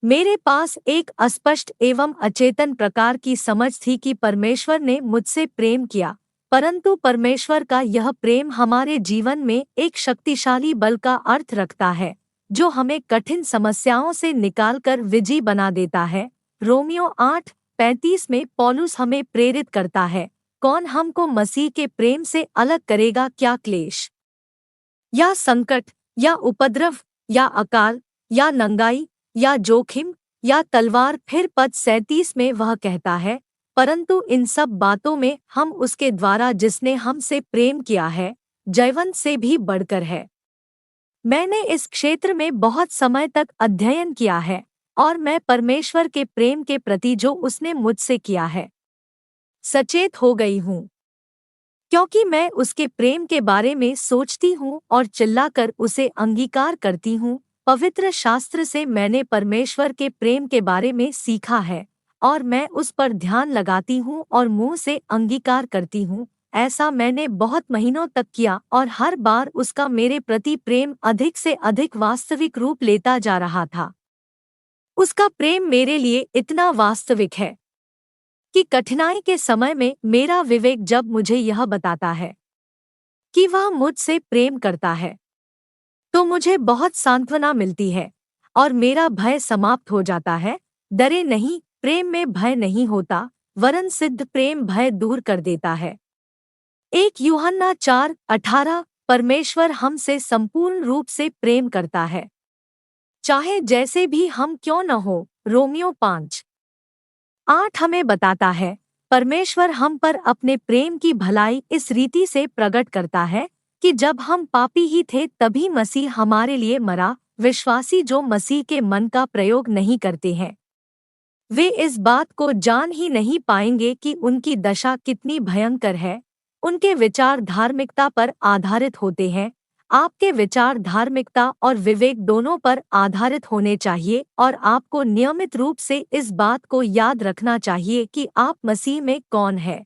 मेरे पास एक अस्पष्ट एवं अचेतन प्रकार की समझ थी कि परमेश्वर ने मुझसे प्रेम किया, परंतु परमेश्वर का यह प्रेम हमारे जीवन में एक शक्तिशाली बल का अर्थ रखता है, जो हमें कठिन समस्याओं से निकालकर विजयी बना देता है। रोमियो 8:35 में पौलुस हमें प्रेरित करता है, कौन हमको मसीह के प्रेम से अलग करेगा? क्या क्लेश या संकट या उपद्रव या अकाल या नंगाई या जोखिम या तलवार? फिर पद 37 में वह कहता है, परंतु इन सब बातों में हम उसके द्वारा जिसने हमसे प्रेम किया है, जयवंत से भी बढ़कर है। मैंने इस क्षेत्र में बहुत समय तक अध्ययन किया है और मैं परमेश्वर के प्रेम के प्रति जो उसने मुझसे किया है, सचेत हो गई हूँ, क्योंकि मैं उसके प्रेम के बारे में सोचती हूँ और चिल्लाकर उसे अंगीकार करती हूँ। पवित्र शास्त्र से मैंने परमेश्वर के प्रेम के बारे में सीखा है और मैं उस पर ध्यान लगाती हूँ और मुंह से अंगीकार करती हूँ। ऐसा मैंने बहुत महीनों तक किया और हर बार उसका मेरे प्रति प्रेम अधिक से अधिक वास्तविक रूप लेता जा रहा था। उसका प्रेम मेरे लिए इतना वास्तविक है कि कठिनाई के समय में मेरा विवेक जब मुझे यह बताता है कि वह मुझसे प्रेम करता है, तो मुझे बहुत सांत्वना मिलती है और मेरा भय समाप्त हो जाता है। डरे नहीं, प्रेम में भय नहीं होता, वरन सिद्ध प्रेम भय दूर कर देता है। 1 यूहन्ना 4:18 परमेश्वर हमसे संपूर्ण रूप से प्रेम करता है, चाहे जैसे भी हम क्यों न हो। रोमियो 5:8 हमें बताता है, परमेश्वर हम पर अपने प्रेम की भलाई इस रीति से प्रकट करता है कि जब हम पापी ही थे तभी मसीह हमारे लिए मरा। विश्वासी जो मसीह के मन का प्रयोग नहीं करते हैं, वे इस बात को जान ही नहीं पाएंगे कि उनकी दशा कितनी भयंकर है। उनके विचार धार्मिकता पर आधारित होते हैं। आपके विचार धार्मिकता और विवेक दोनों पर आधारित होने चाहिए और आपको नियमित रूप से इस बात को याद रखना चाहिए कि आप मसीह में कौन है।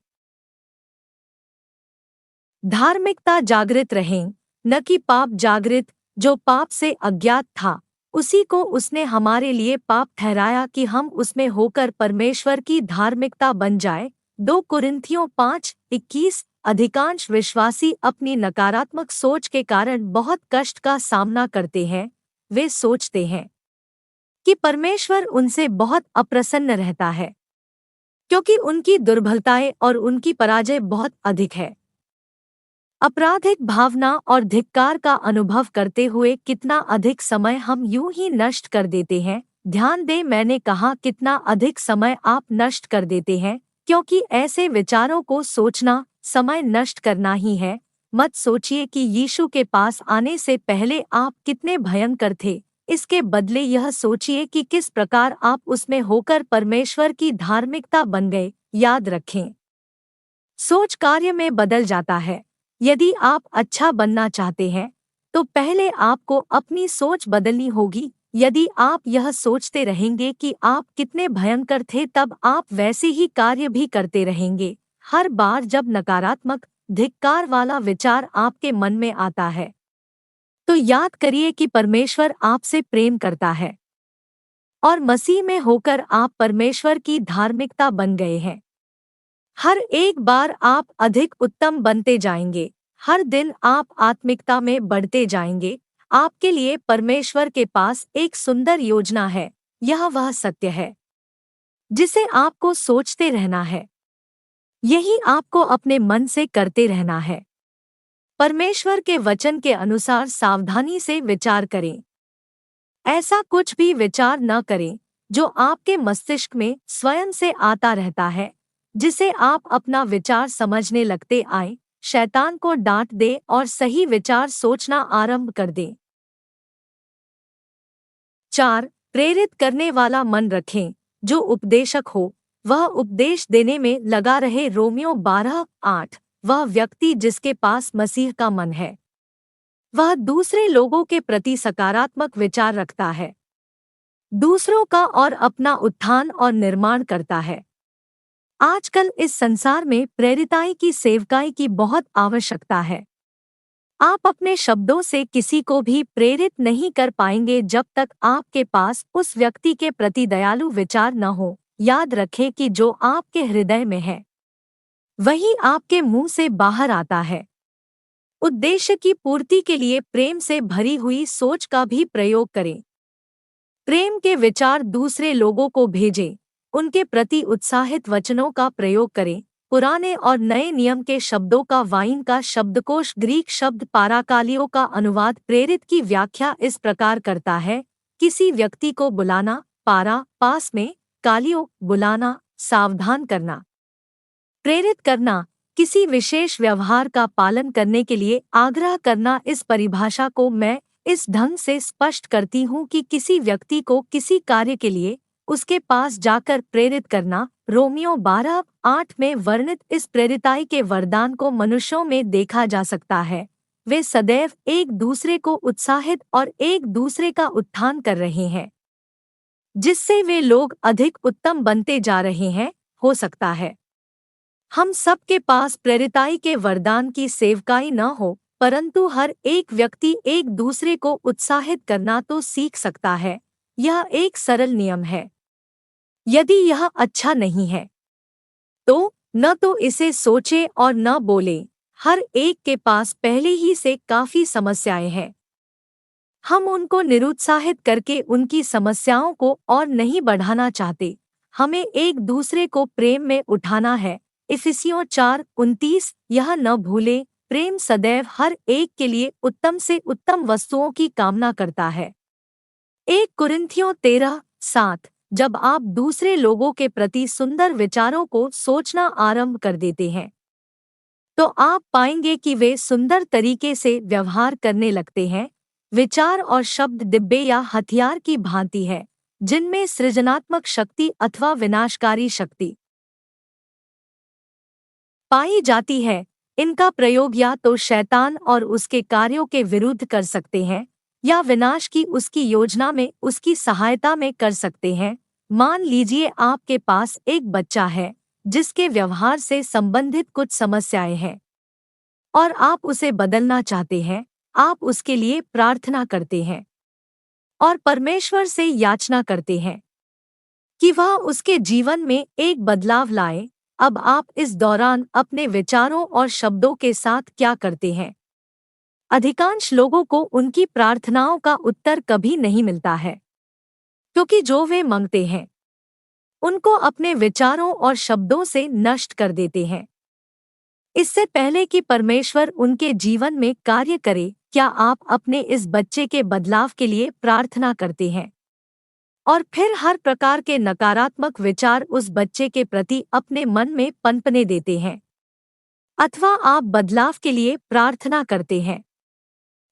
धार्मिकता जागृत रहें, न कि पाप जागृत। जो पाप से अज्ञात था, उसी को उसने हमारे लिए पाप ठहराया कि हम उसमें होकर परमेश्वर की धार्मिकता बन जाए। 2 कुरिन्थियों 5:21 अधिकांश विश्वासी अपनी नकारात्मक सोच के कारण बहुत कष्ट का सामना करते हैं। वे सोचते हैं कि परमेश्वर उनसे बहुत अप्रसन्न रहता है, क्योंकि उनकी दुर्बलताएं और उनकी पराजय बहुत अधिक है। आपराधिक भावना और धिक्कार का अनुभव करते हुए कितना अधिक समय हम यूं ही नष्ट कर देते हैं। ध्यान दें, मैंने कहा कितना अधिक समय आप नष्ट कर देते हैं, क्योंकि ऐसे विचारों को सोचना समय नष्ट करना ही है। मत सोचिए कि यीशु के पास आने से पहले आप कितने भयंकर थे। इसके बदले यह सोचिए कि किस प्रकार आप उसमें होकर परमेश्वर की धार्मिकता बन गए। याद रखें, सोच कार्य में बदल जाता है। यदि आप अच्छा बनना चाहते हैं, तो पहले आपको अपनी सोच बदलनी होगी। यदि आप यह सोचते रहेंगे कि आप कितने भयंकर थे, तब आप वैसे ही कार्य भी करते रहेंगे। हर बार जब नकारात्मक धिक्कार वाला विचार आपके मन में आता है, तो याद करिए कि परमेश्वर आपसे प्रेम करता है और मसीह में होकर आप परमेश्वर की धार्मिकता बन गए हैं। हर एक बार आप अधिक उत्तम बनते जाएंगे। हर दिन आप आत्मिकता में बढ़ते जाएंगे। आपके लिए परमेश्वर के पास एक सुंदर योजना है। यह वह सत्य है जिसे आपको सोचते रहना है। यही आपको अपने मन से करते रहना है। परमेश्वर के वचन के अनुसार सावधानी से विचार करें। ऐसा कुछ भी विचार न करें जो आपके मस्तिष्क में स्वयं से आता रहता है, जिसे आप अपना विचार समझने लगते आए। शैतान को डांट दे और सही विचार सोचना आरंभ कर दें। 4 प्रेरित करने वाला मन रखें। जो उपदेशक हो, वह उपदेश देने में लगा रहे। रोमियो 12:8 वह व्यक्ति जिसके पास मसीह का मन है, वह दूसरे लोगों के प्रति सकारात्मक विचार रखता है, दूसरों का और अपना उत्थान और निर्माण करता है। आजकल इस संसार में प्रेरिताई की सेवकाई की बहुत आवश्यकता है। आप अपने शब्दों से किसी को भी प्रेरित नहीं कर पाएंगे जब तक आपके पास उस व्यक्ति के प्रति दयालु विचार न हो। याद रखें कि जो आपके हृदय में है वही आपके मुंह से बाहर आता है। उद्देश्य की पूर्ति के लिए प्रेम से भरी हुई सोच का भी प्रयोग करें। प्रेम के विचार दूसरे लोगों को भेजें। उनके प्रति उत्साहित वचनों का प्रयोग करें। पुराने और नए नियम के शब्दों का वाइन का शब्दकोश ग्रीक शब्द पाराकालियो का अनुवाद प्रेरित की व्याख्या इस प्रकार करता है, किसी व्यक्ति को बुलाना, पारा पास में, कालियो बुलाना, सावधान करना। प्रेरित करना, किसी विशेष व्यवहार का पालन करने के लिए आग्रह करना। इस परिभाषा को मैं इस ढंग से स्पष्ट करती हूँ कि किसी व्यक्ति को किसी कार्य के लिए उसके पास जाकर प्रेरित करना। रोमियो 12:8 में वर्णित इस प्रेरिताई के वरदान को मनुष्यों में देखा जा सकता है। वे सदैव एक दूसरे को उत्साहित और एक दूसरे का उत्थान कर रहे हैं, जिससे वे लोग अधिक उत्तम बनते जा रहे हैं। हो सकता है हम सबके पास प्रेरिताई के वरदान की सेवकाई न हो, परंतु हर एक व्यक्ति एक दूसरे को उत्साहित करना तो सीख सकता है। यह एक सरल नियम है। यदि यह अच्छा नहीं है तो न तो इसे सोचे और न बोले। हर एक के पास पहले ही से काफी समस्याएं हैं। हम उनको निरुत्साहित करके उनकी समस्याओं को और नहीं बढ़ाना चाहते। हमें एक दूसरे को प्रेम में उठाना है। इफिसियों 4:29। यह न भूले, प्रेम सदैव हर एक के लिए उत्तम से उत्तम वस्तुओं की कामना करता है। 1 कुरिन्थियों 13:7। जब आप दूसरे लोगों के प्रति सुंदर विचारों को सोचना आरंभ कर देते हैं तो आप पाएंगे कि वे सुंदर तरीके से व्यवहार करने लगते हैं। विचार और शब्द डिब्बे या हथियार की भांति है, जिनमें सृजनात्मक शक्ति अथवा विनाशकारी शक्ति पाई जाती है। इनका प्रयोग या तो शैतान और उसके कार्यों के विरुद्ध कर सकते हैं या विनाश की उसकी योजना में उसकी सहायता में कर सकते हैं। मान लीजिए आपके पास एक बच्चा है जिसके व्यवहार से संबंधित कुछ समस्याएं हैं और आप उसे बदलना चाहते हैं। आप उसके लिए प्रार्थना करते हैं और परमेश्वर से याचना करते हैं कि वह उसके जीवन में एक बदलाव लाए। अब आप इस दौरान अपने विचारों और शब्दों के साथ क्या करते हैं? अधिकांश लोगों को उनकी प्रार्थनाओं का उत्तर कभी नहीं मिलता है, क्योंकि जो वे मांगते हैं उनको अपने विचारों और शब्दों से नष्ट कर देते हैं। इससे पहले कि परमेश्वर उनके जीवन में कार्य करे, क्या आप अपने इस बच्चे के बदलाव के लिए प्रार्थना करते हैं? और फिर हर प्रकार के नकारात्मक विचार उस बच्चे के प्रति अपने मन में पनपने देते हैं, अथवा आप बदलाव के लिए प्रार्थना करते हैं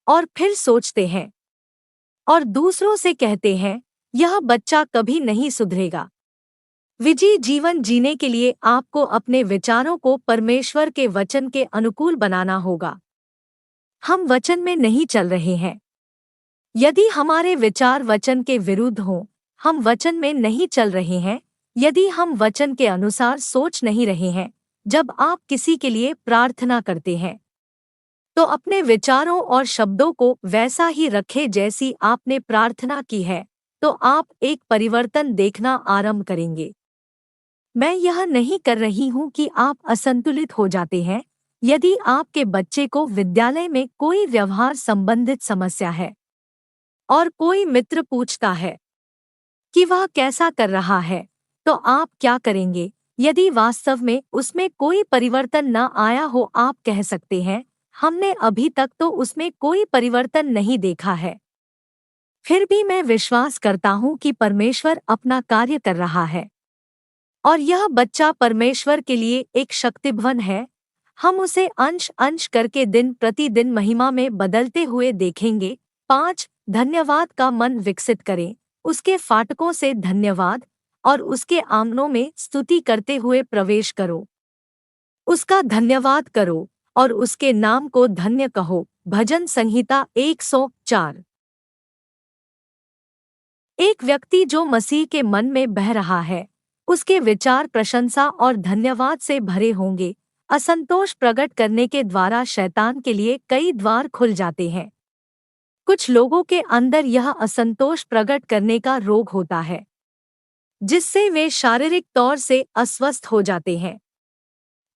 और फिर सोचते हैं और दूसरों से कहते हैं, यह बच्चा कभी नहीं सुधरेगा। विजयी जीवन जीने के लिए आपको अपने विचारों को परमेश्वर के वचन के अनुकूल बनाना होगा। हम वचन में नहीं चल रहे हैं। यदि हमारे विचार वचन के विरुद्ध हों, हम वचन में नहीं चल रहे हैं। यदि हम वचन के अनुसार सोच नहीं रहे हैं जब आप किसी के लिए प्रार्थना करते हैं, तो अपने विचारों और शब्दों को वैसा ही रखें जैसी आपने प्रार्थना की है, तो आप एक परिवर्तन देखना आरंभ करेंगे। मैं यह नहीं कर रही हूं कि आप असंतुलित हो जाते हैं। यदि आपके बच्चे को विद्यालय में कोई व्यवहार संबंधित समस्या है और कोई मित्र पूछता है कि वह कैसा कर रहा है, तो आप क्या करेंगे? यदि वास्तव में उसमें कोई परिवर्तन न आया हो, आप कह सकते हैं, हमने अभी तक तो उसमें कोई परिवर्तन नहीं देखा है। फिर भी मैं विश्वास करता हूं कि परमेश्वर अपना कार्य कर रहा है और यह बच्चा परमेश्वर के लिए एक शक्तिधन है। हम उसे अंश अंश करके दिन प्रतिदिन महिमा में बदलते हुए देखेंगे। 5 धन्यवाद का मन विकसित करें। उसके फाटकों से धन्यवाद और उसके आंगनों में स्तुति करते हुए प्रवेश करो। उसका धन्यवाद करो और उसके नाम को धन्य कहो। भजन संहिता 104। एक व्यक्ति जो मसीह के मन में बह रहा है, उसके विचार प्रशंसा और धन्यवाद से भरे होंगे। असंतोष प्रकट करने के द्वारा शैतान के लिए कई द्वार खुल जाते हैं। कुछ लोगों के अंदर यह असंतोष प्रकट करने का रोग होता है, जिससे वे शारीरिक तौर से अस्वस्थ हो जाते हैं।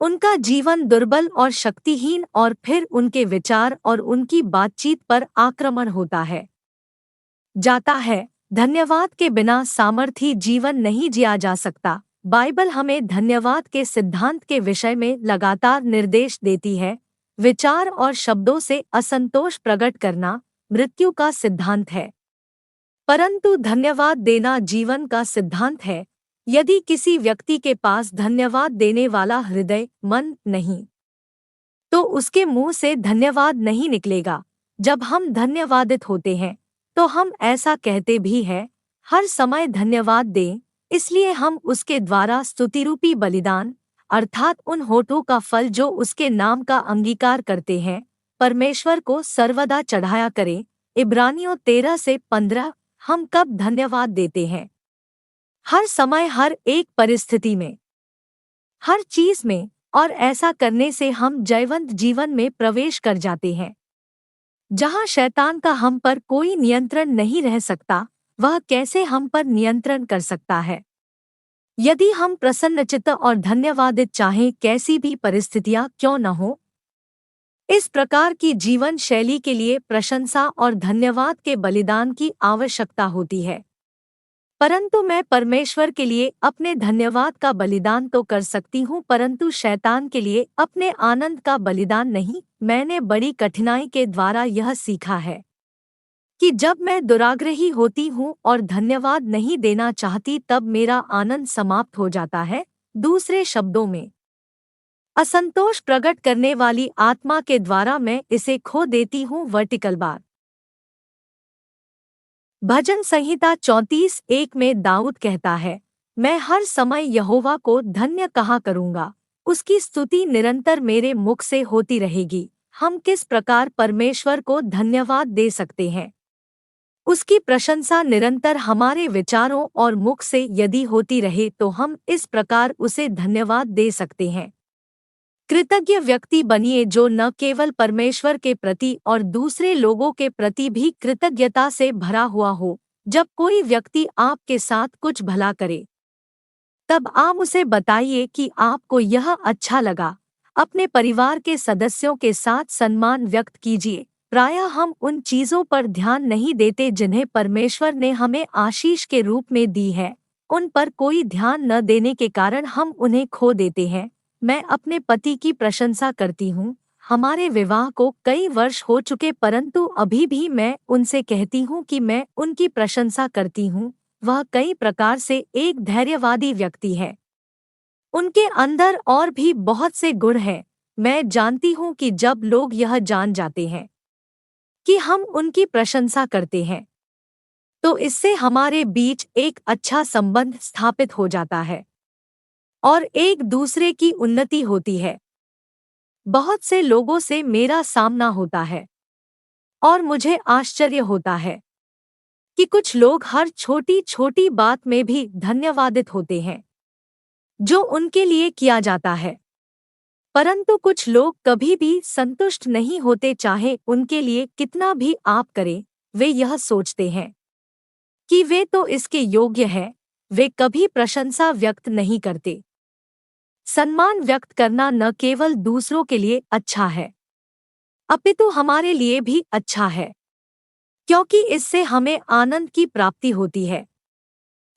उनका जीवन दुर्बल और शक्तिहीन और फिर उनके विचार और उनकी बातचीत पर आक्रमण होता है जाता है। धन्यवाद के बिना सामर्थी जीवन नहीं जिया जा सकता। बाइबल हमें धन्यवाद के सिद्धांत के विषय में लगातार निर्देश देती है। विचार और शब्दों से असंतोष प्रकट करना मृत्यु का सिद्धांत है, परंतु धन्यवाद देना जीवन का सिद्धांत है। यदि किसी व्यक्ति के पास धन्यवाद देने वाला हृदय मन नहीं, तो उसके मुंह से धन्यवाद नहीं निकलेगा। जब हम धन्यवादित होते हैं तो हम ऐसा कहते भी हैं, हर समय धन्यवाद दें, इसलिए हम उसके द्वारा स्तुतिरूपी बलिदान अर्थात उन होठों का फल जो उसके नाम का अंगीकार करते हैं, परमेश्वर को सर्वदा चढ़ाया करें। इब्रानियों 13:15। हम कब धन्यवाद देते हैं? हर समय, हर एक परिस्थिति में, हर चीज में, और ऐसा करने से हम जयवंत जीवन में प्रवेश कर जाते हैं। जहां शैतान का हम पर कोई नियंत्रण नहीं रह सकता, वह कैसे हम पर नियंत्रण कर सकता है? यदि हम प्रसन्नचित्त और धन्यवादित चाहें, कैसी भी परिस्थितियां क्यों न हो, इस प्रकार की जीवन शैली के लिए प्रशंसा और धन्यवाद के बलिदान की आवश्यकता होती है। परंतु मैं परमेश्वर के लिए अपने धन्यवाद का बलिदान तो कर सकती हूँ, परंतु शैतान के लिए अपने आनंद का बलिदान नहीं। मैंने बड़ी कठिनाई के द्वारा यह सीखा है कि जब मैं दुराग्रही होती हूँ और धन्यवाद नहीं देना चाहती, तब मेरा आनंद समाप्त हो जाता है। दूसरे शब्दों में, असंतोष प्रकट करने वाली आत्मा के द्वारा मैं इसे खो देती हूँ। Vertical bar. भजन संहिता 34:1 में दाऊद कहता है, मैं हर समय यहोवा को धन्य कहा करूँगा, उसकी स्तुति निरंतर मेरे मुख से होती रहेगी। हम किस प्रकार परमेश्वर को धन्यवाद दे सकते हैं? उसकी प्रशंसा निरंतर हमारे विचारों और मुख से यदि होती रहे तो हम इस प्रकार उसे धन्यवाद दे सकते हैं। कृतज्ञ व्यक्ति बनिए, जो न केवल परमेश्वर के प्रति और दूसरे लोगों के प्रति भी कृतज्ञता से भरा हुआ हो। जब कोई व्यक्ति आपके साथ कुछ भला करे, तब आप उसे बताइए कि आपको यह अच्छा लगा। अपने परिवार के सदस्यों के साथ सम्मान व्यक्त कीजिए। प्रायः हम उन चीज़ों पर ध्यान नहीं देते जिन्हें परमेश्वर ने हमें आशीष के रूप में दी है। उन पर कोई ध्यान न देने के कारण हम उन्हें खो देते हैं। मैं अपने पति की प्रशंसा करती हूँ। हमारे विवाह को कई वर्ष हो चुके, परंतु अभी भी मैं उनसे कहती हूँ कि मैं उनकी प्रशंसा करती हूँ। वह कई प्रकार से एक धैर्यवादी व्यक्ति है। उनके अंदर और भी बहुत से गुण हैं। मैं जानती हूँ कि जब लोग यह जान जाते हैं कि हम उनकी प्रशंसा करते हैं, तो इससे हमारे बीच एक अच्छा संबंध स्थापित हो जाता है और एक दूसरे की उन्नति होती है। बहुत से लोगों से मेरा सामना होता है और मुझे आश्चर्य होता है कि कुछ लोग हर छोटी छोटी बात में भी धन्यवादित होते हैं जो उनके लिए किया जाता है, परंतु कुछ लोग कभी भी संतुष्ट नहीं होते, चाहे उनके लिए कितना भी आप करें। वे यह सोचते हैं कि वे तो इसके योग्य हैं। वे कभी प्रशंसा व्यक्त नहीं करते। सम्मान व्यक्त करना न केवल दूसरों के लिए अच्छा है, अपितु हमारे लिए भी अच्छा है, क्योंकि इससे हमें आनंद की प्राप्ति होती है।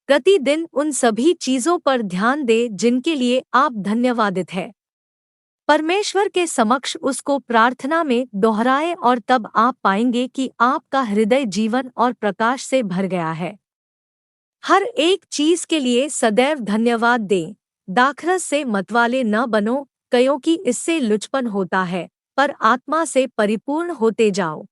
प्रतिदिन उन सभी चीज़ों पर ध्यान दें जिनके लिए आप धन्यवादित हैं। परमेश्वर के समक्ष उसको प्रार्थना में दोहराएं और तब आप पाएंगे कि आपका हृदय जीवन और प्रकाश से भर गया है। हर एक चीज के लिए सदैव धन्यवाद दें। दाखरस से मतवाले न बनो, क्योंकि इससे लुचपन होता है, पर आत्मा से परिपूर्ण होते जाओ।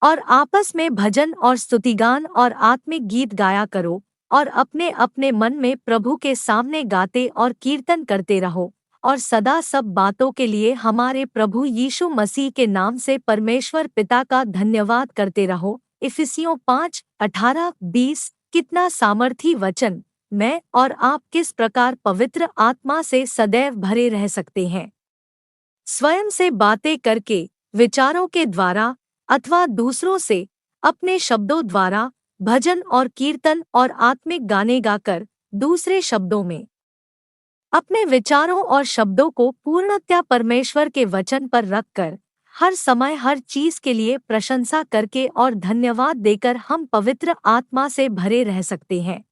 और आपस में भजन और स्तुतिगान और आत्मिक गीत गाया करो और अपने अपने मन में प्रभु के सामने गाते और कीर्तन करते रहो और सदा सब बातों के लिए हमारे प्रभु यीशु मसीह के नाम से परमेश्वर पिता का धन्यवाद करते रहो। इफिसियों 5:18-20। कितना सामर्थी वचन! मैं और आप किस प्रकार पवित्र आत्मा से सदैव भरे रह सकते हैं। स्वयं से बातें करके, विचारों के द्वारा अथवा दूसरों से, अपने शब्दों द्वारा, भजन और कीर्तन और आत्मिक गाने गाकर, दूसरे शब्दों में अपने विचारों और शब्दों को पूर्णतया परमेश्वर के वचन पर रखकर, हर समय हर चीज के लिए प्रशंसा करके और धन्यवाद देकर हम पवित्र आत्मा से भरे रह सकते हैं।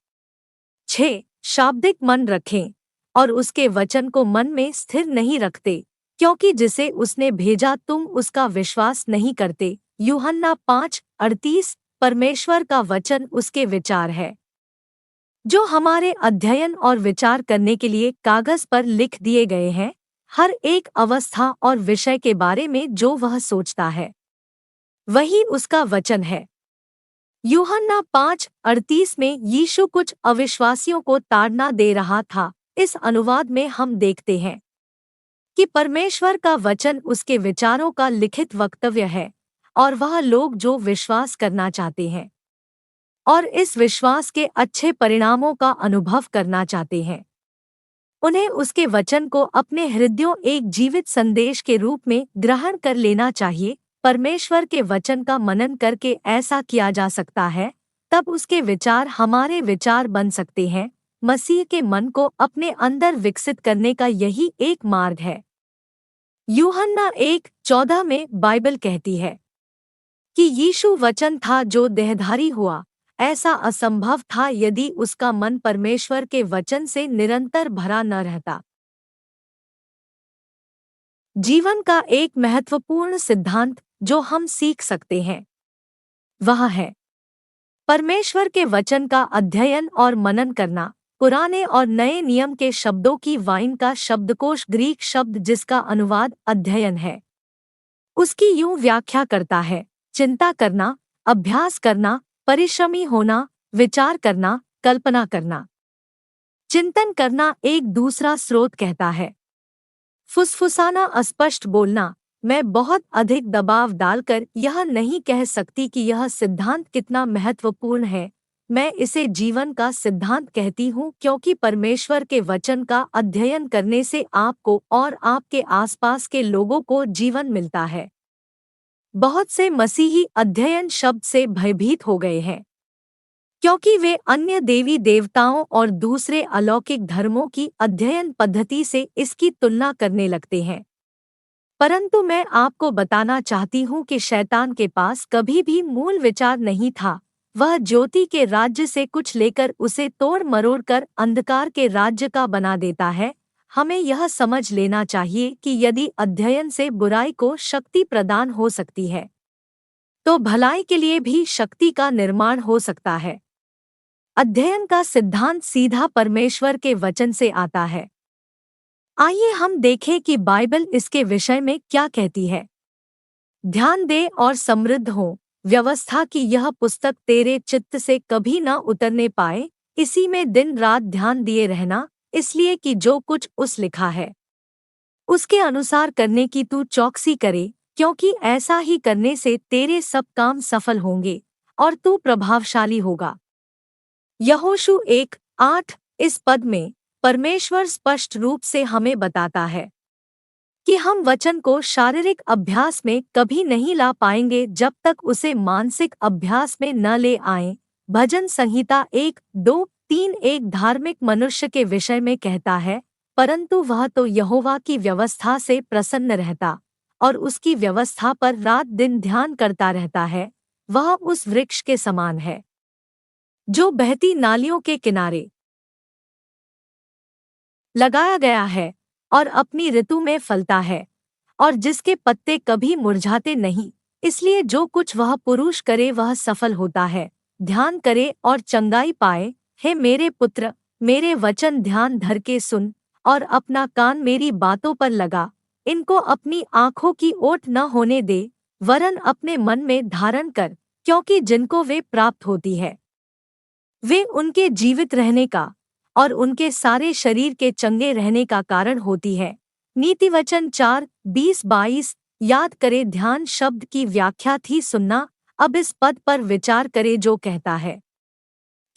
6. शाब्दिक मन रखें और उसके वचन को मन में स्थिर नहीं रखते, क्योंकि जिसे उसने भेजा तुम उसका विश्वास नहीं करते। यूहन्ना 5:38। परमेश्वर का वचन उसके विचार है, जो हमारे अध्ययन और विचार करने के लिए कागज पर लिख दिए गए हैं, हर एक अवस्था और विषय के बारे में जो वह सोचता है, वही उसका वचन है। यूहन्ना 5:38 में यीशु कुछ अविश्वासियों को ताड़ना दे रहा था। इस अनुवाद में हम देखते हैं कि परमेश्वर का वचन उसके विचारों का लिखित वक्तव्य है, और वह लोग जो विश्वास करना चाहते हैं और इस विश्वास के अच्छे परिणामों का अनुभव करना चाहते हैं, उन्हें उसके वचन को अपने हृदयों एक जीवित संदेश के रूप में ग्रहण कर लेना चाहिए। परमेश्वर के वचन का मनन करके ऐसा किया जा सकता है, तब उसके विचार हमारे विचार बन सकते हैं। मसीह के मन को अपने अंदर विकसित करने का यही एक मार्ग है। यूहन्ना 1:14 में बाइबल कहती है कि यीशु वचन था जो देहधारी हुआ। ऐसा असंभव था यदि उसका मन परमेश्वर के वचन से निरंतर भरा न रहता। जीवन का एक महत्वपूर्ण सिद्धांत जो हम सीख सकते हैं, वह है परमेश्वर के वचन का अध्ययन और मनन करना। पुराने और नए नियम के शब्दों की वाइन का शब्दकोश ग्रीक शब्द जिसका अनुवाद अध्ययन है, उसकी यूं व्याख्या करता है: चिंता करना, अभ्यास करना, परिश्रमी होना, विचार करना, कल्पना करना। चिंतन करना एक दूसरा स्रोत कहता है। फुसफुसाना, अस्पष्ट बोलना। मैं बहुत अधिक दबाव डालकर यह नहीं कह सकती कि यह सिद्धांत कितना महत्वपूर्ण है। मैं इसे जीवन का सिद्धांत कहती हूँ, क्योंकि परमेश्वर के वचन का अध्ययन करने से आपको और आपके आसपास के लोगों को जीवन मिलता है। बहुत से मसीही अध्ययन शब्द से भयभीत हो गए हैं, क्योंकि वे अन्य देवी देवताओं और दूसरे अलौकिक धर्मों की अध्ययन पद्धति से इसकी तुलना करने लगते हैं। परंतु मैं आपको बताना चाहती हूँ कि शैतान के पास कभी भी मूल विचार नहीं था। वह ज्योति के राज्य से कुछ लेकर उसे तोड़ मरोड़ कर अंधकार के राज्य का बना देता है। हमें यह समझ लेना चाहिए कि यदि अध्ययन से बुराई को शक्ति प्रदान हो सकती है, तो भलाई के लिए भी शक्ति का निर्माण हो सकता है। अध्ययन का सिद्धांत सीधा परमेश्वर के वचन से आता है। आइए हम देखें कि बाइबल इसके विषय में क्या कहती है। ध्यान दे और समृद्ध हो। व्यवस्था की यह पुस्तक तेरे चित्त से कभी न उतरने पाए, इसी में दिन रात ध्यान दिए रहना, इसलिए कि जो कुछ उस लिखा है उसके अनुसार करने की तू चौकसी करे, क्योंकि ऐसा ही करने से तेरे सब काम सफल होंगे और तू प्रभावशाली होगा। यहोशू 1:8। इस पद में परमेश्वर स्पष्ट रूप से हमें बताता है कि हम वचन को शारीरिक अभ्यास में कभी नहीं ला पाएंगे जब तक उसे मानसिक अभ्यास में न ले आएं। भजन संहिता 1:2-3 एक धार्मिक मनुष्य के विषय में कहता है, परंतु वह तो यहोवा की व्यवस्था से प्रसन्न रहता और उसकी व्यवस्था पर रात दिन ध्यान करता रहता है। वह उस वृक्ष के समान है जो बहती नालियों के किनारे लगाया गया है और अपनी ऋतु में फलता है, और जिसके पत्ते कभी मुरझाते नहीं। इसलिए जो कुछ वह पुरुष करे वह सफल होता है। ध्यान करे और चंगाई पाए। हे मेरे पुत्र, मेरे वचन ध्यान धर के सुन और अपना कान मेरी बातों पर लगा। इनको अपनी आँखों की ओट न होने दे, वरन अपने मन में धारण कर, क्योंकि जिनको वे प्राप्त होती है वे उनके जीवित रहने का और उनके सारे शरीर के चंगे रहने का कारण होती है। नीतिवचन 4:20-22। याद करे, ध्यान शब्द की व्याख्या थी सुनना। अब इस पद पर विचार करे जो कहता है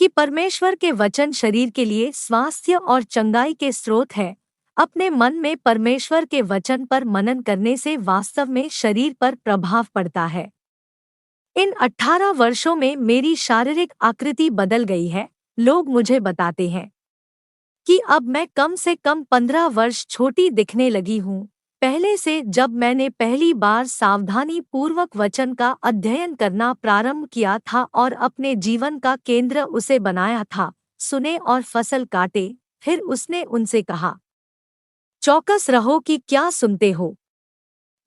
कि परमेश्वर के वचन शरीर के लिए स्वास्थ्य और चंगाई के स्रोत है। अपने मन में परमेश्वर के वचन पर मनन करने से वास्तव में शरीर पर प्रभाव पड़ता है। इन 18 वर्षों में मेरी शारीरिक आकृति बदल गई है। लोग मुझे बताते हैं कि अब मैं कम से कम 15 वर्ष छोटी दिखने लगी हूँ। पहले से जब मैंने पहली बार सावधानी पूर्वक वचन का अध्ययन करना प्रारंभ किया था और अपने जीवन का केंद्र उसे बनाया था, सुने और फसल काटे। फिर उसने उनसे कहा, चौकस रहो कि क्या सुनते हो।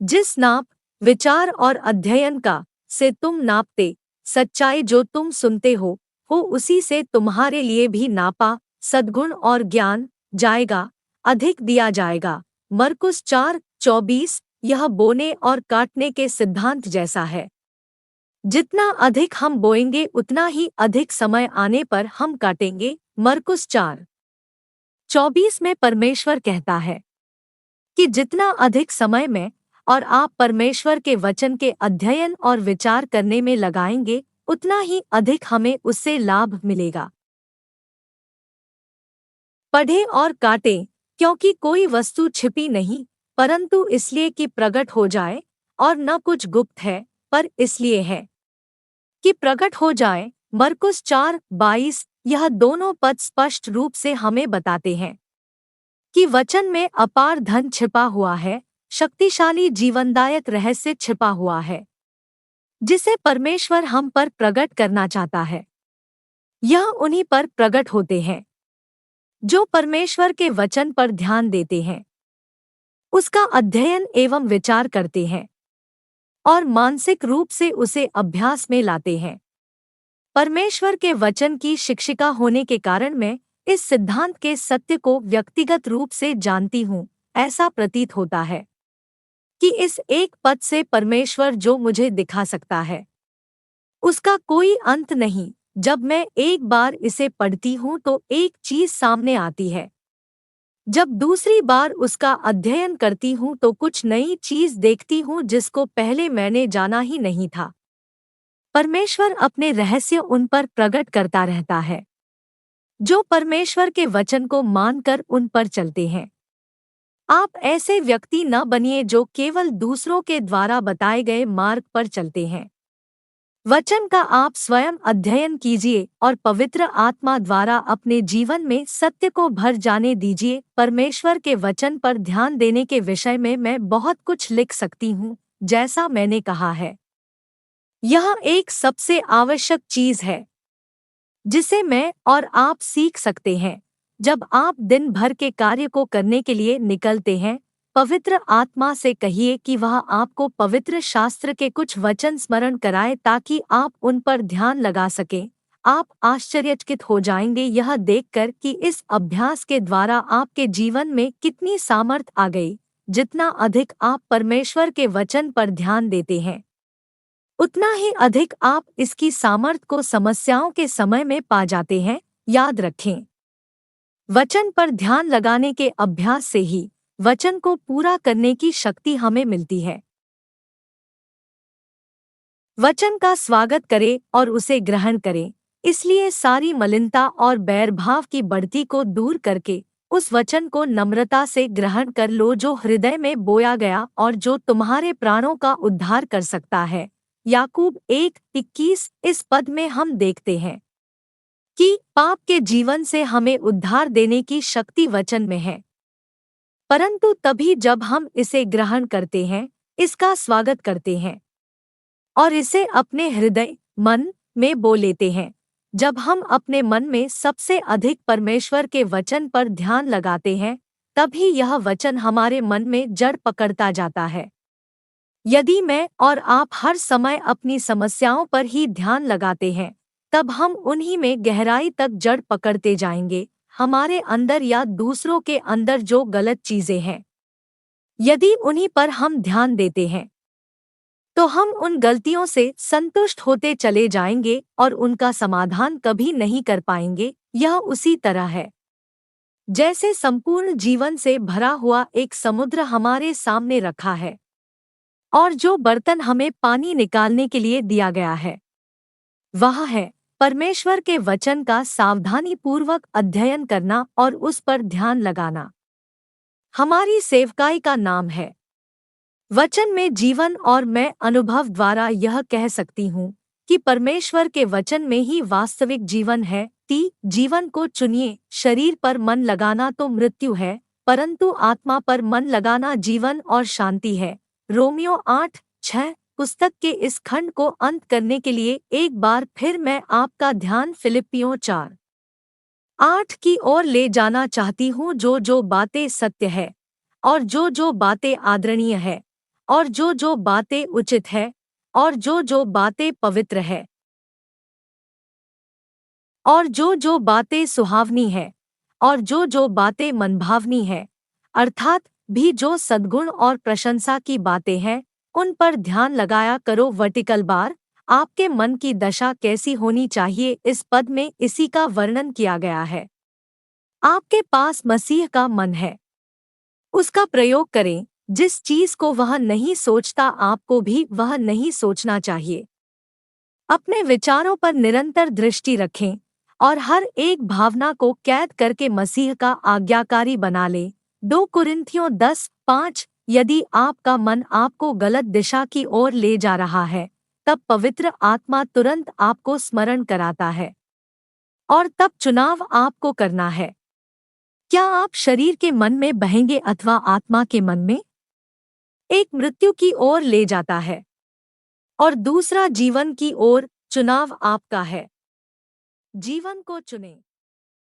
जिस नाप, विचार और अध्ययन का से तुम नापते, सच्चाई जो तुम सुनते हो उसी से तुम्हारे लिए भी नापा, सद्गुण और ज्ञान जाएगा, अधिक दिया जाएगा। मरकुस 4:24। यह बोने और काटने के सिद्धांत जैसा है। जितना अधिक हम बोएंगे उतना ही अधिक समय आने पर हम काटेंगे। मरकुस 4:24 में परमेश्वर कहता है कि जितना अधिक समय में और आप परमेश्वर के वचन के अध्ययन और विचार करने में लगाएंगे, उतना ही अधिक हमें उससे लाभ मिलेगा। पढ़ें और काटें, क्योंकि कोई वस्तु छिपी नहीं, परंतु इसलिए कि प्रकट हो जाए, और न कुछ गुप्त है, पर इसलिए है कि प्रकट हो जाए। मरकुस 4:22। यह दोनों पद स्पष्ट रूप से हमें बताते हैं कि वचन में अपार धन छिपा हुआ है, शक्तिशाली जीवनदायक रहस्य छिपा हुआ है, जिसे परमेश्वर हम पर प्रकट करना चाहता है। यह उन्हीं पर प्रकट होते हैं जो परमेश्वर के वचन पर ध्यान देते हैं, उसका अध्ययन एवं विचार करते हैं और मानसिक रूप से उसे अभ्यास में लाते हैं। परमेश्वर के वचन की शिक्षिका होने के कारण मैं इस सिद्धांत के सत्य को व्यक्तिगत रूप से जानती हूँ। ऐसा प्रतीत होता है कि इस एक पद से परमेश्वर जो मुझे दिखा सकता है, उसका कोई अंत नहीं। जब मैं एक बार इसे पढ़ती हूँ तो एक चीज सामने आती है, जब दूसरी बार उसका अध्ययन करती हूँ तो कुछ नई चीज देखती हूँ जिसको पहले मैंने जाना ही नहीं था। परमेश्वर अपने रहस्य उन पर प्रकट करता रहता है जो परमेश्वर के वचन को मानकर उन पर चलते हैं। आप ऐसे व्यक्ति न बनिए जो केवल दूसरों के द्वारा बताए गए मार्ग पर चलते हैं। वचन का आप स्वयं अध्ययन कीजिए और पवित्र आत्मा द्वारा अपने जीवन में सत्य को भर जाने दीजिए। परमेश्वर के वचन पर ध्यान देने के विषय में मैं बहुत कुछ लिख सकती हूँ, जैसा मैंने कहा है। यह एक सबसे आवश्यक चीज है जिसे मैं और आप सीख सकते हैं जब आप दिन भर के कार्य को करने के लिए निकलते हैं। पवित्र आत्मा से कहिए कि वह आपको पवित्र शास्त्र के कुछ वचन स्मरण कराए ताकि आप उन पर ध्यान लगा सकें। आप आश्चर्यचकित हो जाएंगे यह देखकर कि इस अभ्यास के द्वारा आपके जीवन में कितनी सामर्थ आ गई। जितना अधिक आप परमेश्वर के वचन पर ध्यान देते हैं, उतना ही अधिक आप इसकी सामर्थ को समस्याओं के समय में पा जाते हैं। याद रखें, वचन पर ध्यान लगाने के अभ्यास से ही वचन को पूरा करने की शक्ति हमें मिलती है। वचन का स्वागत करें और उसे ग्रहण करें। इसलिए सारी मलिनता और बैरभाव की बढ़ती को दूर करके उस वचन को नम्रता से ग्रहण कर लो जो हृदय में बोया गया और जो तुम्हारे प्राणों का उद्धार कर सकता है। याकूब 1:21। इस पद में हम देखते हैं कि पाप के जीवन से हमें उद्धार देने की शक्ति वचन में है, परंतु तभी जब हम इसे ग्रहण करते हैं, इसका स्वागत करते हैं और इसे अपने हृदय मन में बो लेते हैं। जब हम अपने मन में सबसे अधिक परमेश्वर के वचन पर ध्यान लगाते हैं, तभी यह वचन हमारे मन में जड़ पकड़ता जाता है। यदि मैं और आप हर समय अपनी समस्याओं पर ही ध्यान लगाते हैं, तब हम उन्हीं में गहराई तक जड़ पकड़ते जाएंगे, हमारे अंदर या दूसरों के अंदर जो गलत चीजें हैं। यदि उन्हीं पर हम ध्यान देते हैं, तो हम उन गलतियों से संतुष्ट होते चले जाएंगे और उनका समाधान कभी नहीं कर पाएंगे। यह उसी तरह है जैसे संपूर्ण जीवन से भरा हुआ एक समुद्र हमारे सामने रखा है और जो बर्तन हमें पानी निकालने के लिए दिया गया है, वह है परमेश्वर के वचन का सावधानीपूर्वक अध्ययन करना और उस पर ध्यान लगाना हमारी सेवकाई का नाम है। वचन में जीवन, और मैं अनुभव द्वारा यह कह सकती हूँ कि परमेश्वर के वचन में ही वास्तविक जीवन है। जीवन को चुनिए। शरीर पर मन लगाना तो मृत्यु है, परंतु आत्मा पर मन लगाना जीवन और शांति है। रोमियो 8:6 पुस्तक के इस खंड को अंत करने के लिए एक बार फिर मैं आपका ध्यान फिलिप्पियों 4:8 की ओर ले जाना चाहती हूँ। जो जो बातें सत्य है, और जो जो बातें आदरणीय है, और जो जो बातें उचित है, और जो जो बातें पवित्र है, और जो जो बातें सुहावनी है, और जो जो बातें मनभावनी है, अर्थात भी जो सद्गुण और प्रशंसा की बातें हैं, उन पर ध्यान लगाया करो। वर्टिकल बार, आपके मन की दशा कैसी होनी चाहिए, इस पद में इसी का वर्णन किया गया है। आपके पास मसीह का मन है, उसका प्रयोग करें। जिस चीज को वह नहीं सोचता, आपको भी वह नहीं सोचना चाहिए। अपने विचारों पर निरंतर दृष्टि रखें और हर एक भावना को कैद करके मसीह का आज्ञाकारी बना लें। 2 कुरिन्थियों 10:5 यदि आपका मन आपको गलत दिशा की ओर ले जा रहा है, तब पवित्र आत्मा तुरंत आपको स्मरण कराता है, और तब चुनाव आपको करना है। क्या आप शरीर के मन में बहेंगे अथवा आत्मा के मन में? एक मृत्यु की ओर ले जाता है और दूसरा जीवन की ओर। चुनाव आपका है। जीवन को चुनें।